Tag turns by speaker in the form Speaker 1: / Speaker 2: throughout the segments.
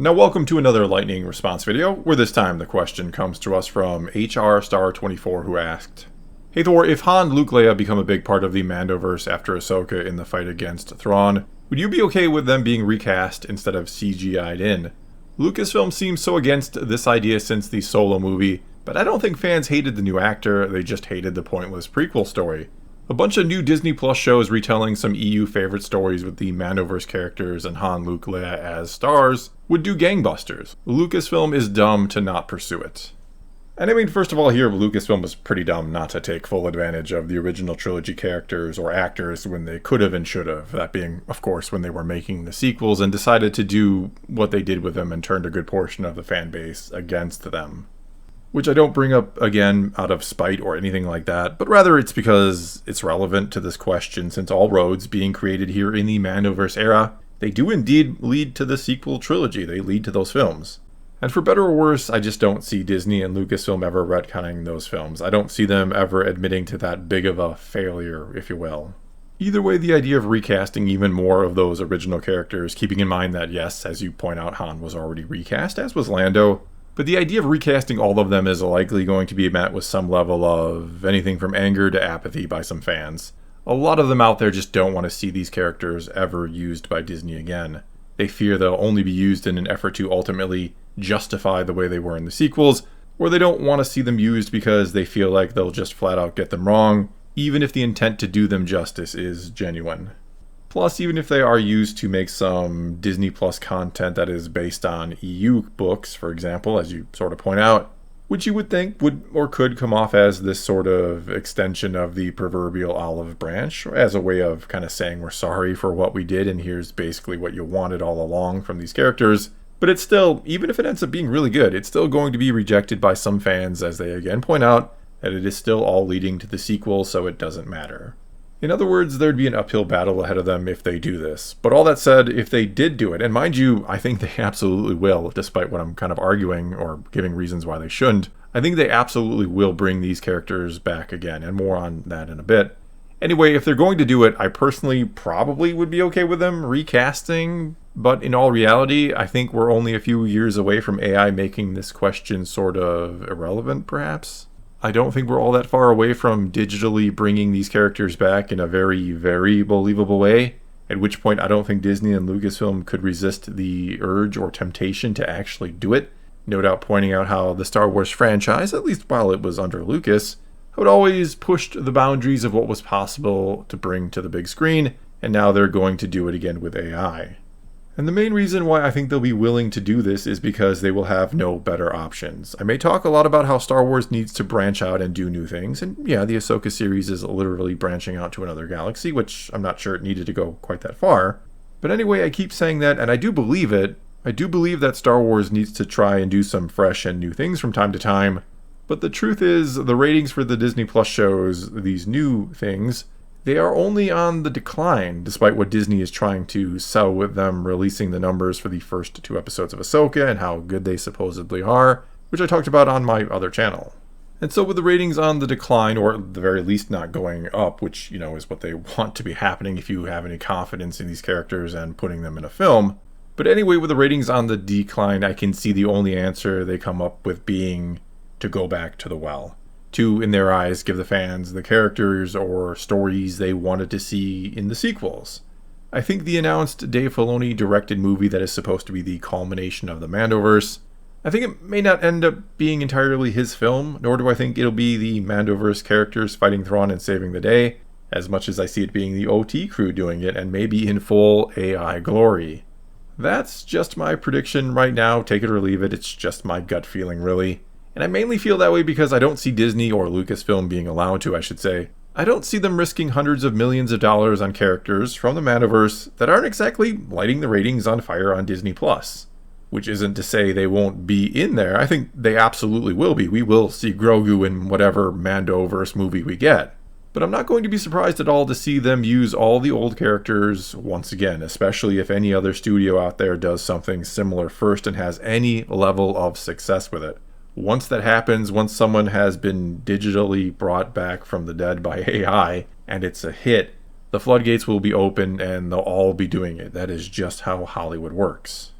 Speaker 1: Now welcome to another lightning response video, where this time the question comes to us from HRStar24, who asked, "Hey Thor, if Han, Luke, Leia become a big part of the Mandoverse after Ahsoka in the fight against Thrawn, would you be okay with them being recast instead of CGI'd in? Lucasfilm seems so against this idea since the Solo movie, but I don't think fans hated the new actor, they just hated the pointless prequel story. A bunch of new Disney Plus shows retelling some EU favorite stories with the Mandoverse characters and Han, Luke, Leia as stars would do gangbusters. Lucasfilm is dumb to not pursue it." And I mean, first of all, here Lucasfilm was pretty dumb not to take full advantage of the original trilogy characters or actors when they could have and should have. That being, of course, when they were making the sequels and decided to do what they did with them and turned a good portion of the fan base against them. Which I don't bring up again out of spite or anything like that, but rather it's because it's relevant to this question, since all roads being created here in the Mandoverse era, they do indeed lead to the sequel trilogy. They lead to those films. And for better or worse, I just don't see Disney and Lucasfilm ever retconning those films. I don't see them ever admitting to that big of a failure, if you will. Either way, the idea of recasting even more of those original characters, keeping in mind that yes, as you point out, Han was already recast, as was Lando, but the idea of recasting all of them is likely going to be met with some level of anything from anger to apathy by some fans. A lot of them out there just don't want to see these characters ever used by Disney again. They fear they'll only be used in an effort to ultimately justify the way they were in the sequels, or they don't want to see them used because they feel like they'll just flat out get them wrong, even if the intent to do them justice is genuine. Plus, even if they are used to make some Disney Plus content that is based on EU books, for example, as you sort of point out, which you would think would or could come off as this sort of extension of the proverbial olive branch, as a way of kind of saying we're sorry for what we did and here's basically what you wanted all along from these characters. But it's still, even if it ends up being really good, it's still going to be rejected by some fans, as they again point out that it is still all leading to the sequel, so it doesn't matter. In other words, there'd be an uphill battle ahead of them if they do this. But all that said, if they did do it, and mind you, I think they absolutely will, despite what I'm kind of arguing or giving reasons why they shouldn't, I think they absolutely will bring these characters back again, and more on that in a bit. Anyway, if they're going to do it, I personally probably would be okay with them recasting, but in all reality, I think we're only a few years away from AI making this question sort of irrelevant, perhaps. I don't think we're all that far away from digitally bringing these characters back in a very, very believable way, at which point I don't think Disney and Lucasfilm could resist the urge or temptation to actually do it, no doubt pointing out how the Star Wars franchise, at least while it was under Lucas, had always pushed the boundaries of what was possible to bring to the big screen, and now they're going to do it again with AI. And the main reason why I think they'll be willing to do this is because they will have no better options. I may talk a lot about how Star Wars needs to branch out and do new things, and yeah, the Ahsoka series is literally branching out to another galaxy, which I'm not sure it needed to go quite that far. But anyway, I keep saying that, and I do believe it. I do believe that Star Wars needs to try and do some fresh and new things from time to time, but the truth is, the ratings for the Disney Plus shows, these new things, they are only on the decline, despite what Disney is trying to sell with them releasing the numbers for the first 2 episodes of Ahsoka and how good they supposedly are, which I talked about on my other channel. And so with the ratings on the decline, or at the very least not going up, which, is what they want to be happening if you have any confidence in these characters and putting them in a film. But anyway, with the ratings on the decline, I can see the only answer they come up with being to go back to the well. To, in their eyes, give the fans the characters or stories they wanted to see in the sequels. I think the announced Dave Filoni directed movie that is supposed to be the culmination of the Mandoverse, I think it may not end up being entirely his film, nor do I think it'll be the Mandoverse characters fighting Thrawn and saving the day, as much as I see it being the OT crew doing it, and maybe in full AI glory. That's just my prediction right now, take it or leave it, it's just my gut feeling really. And I mainly feel that way because I don't see Disney, or Lucasfilm being allowed to, I should say. I don't see them risking hundreds of millions of dollars on characters from the Mandoverse that aren't exactly lighting the ratings on fire on Disney Plus. Which isn't to say they won't be in there. I think they absolutely will be. We will see Grogu in whatever Mandoverse movie we get. But I'm not going to be surprised at all to see them use all the old characters once again, especially if any other studio out there does something similar first and has any level of success with it. Once that happens, once someone has been digitally brought back from the dead by AI, and it's a hit, the floodgates will be open and they'll all be doing it. That is just how Hollywood works.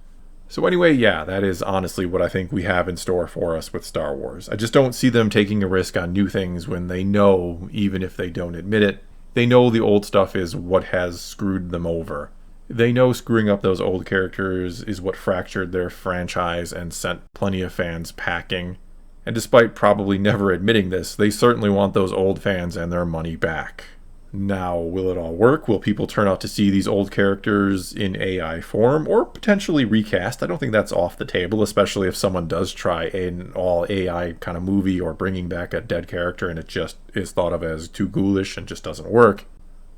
Speaker 1: So anyway, yeah, that is honestly what I think we have in store for us with Star Wars. I just don't see them taking a risk on new things when they know, even if they don't admit it, they know the old stuff is what has screwed them over. They know screwing up those old characters is what fractured their franchise and sent plenty of fans packing. And despite probably never admitting this, they certainly want those old fans and their money back. Now, will it all work? Will people turn out to see these old characters in AI form or potentially recast? I don't think that's off the table, especially if someone does try an all AI kind of movie or bringing back a dead character and it just is thought of as too ghoulish and just doesn't work.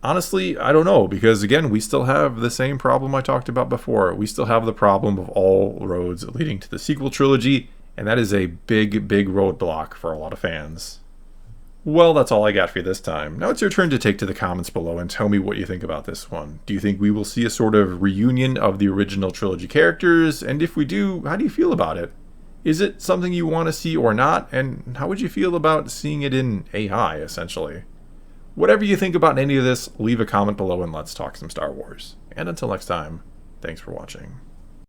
Speaker 1: Honestly, I don't know, because again, we still have the same problem I talked about before. We still have the problem of all roads leading to the sequel trilogy, and that is a big, big roadblock for a lot of fans. Well, that's all I got for you this time. Now it's your turn to take to the comments below and tell me what you think about this one. Do you think we will see a sort of reunion of the original trilogy characters? And if we do, how do you feel about it? Is it something you want to see or not? And how would you feel about seeing it in AI, essentially? Whatever you think about any of this, leave a comment below and let's talk some Star Wars. And until next time, thanks for watching.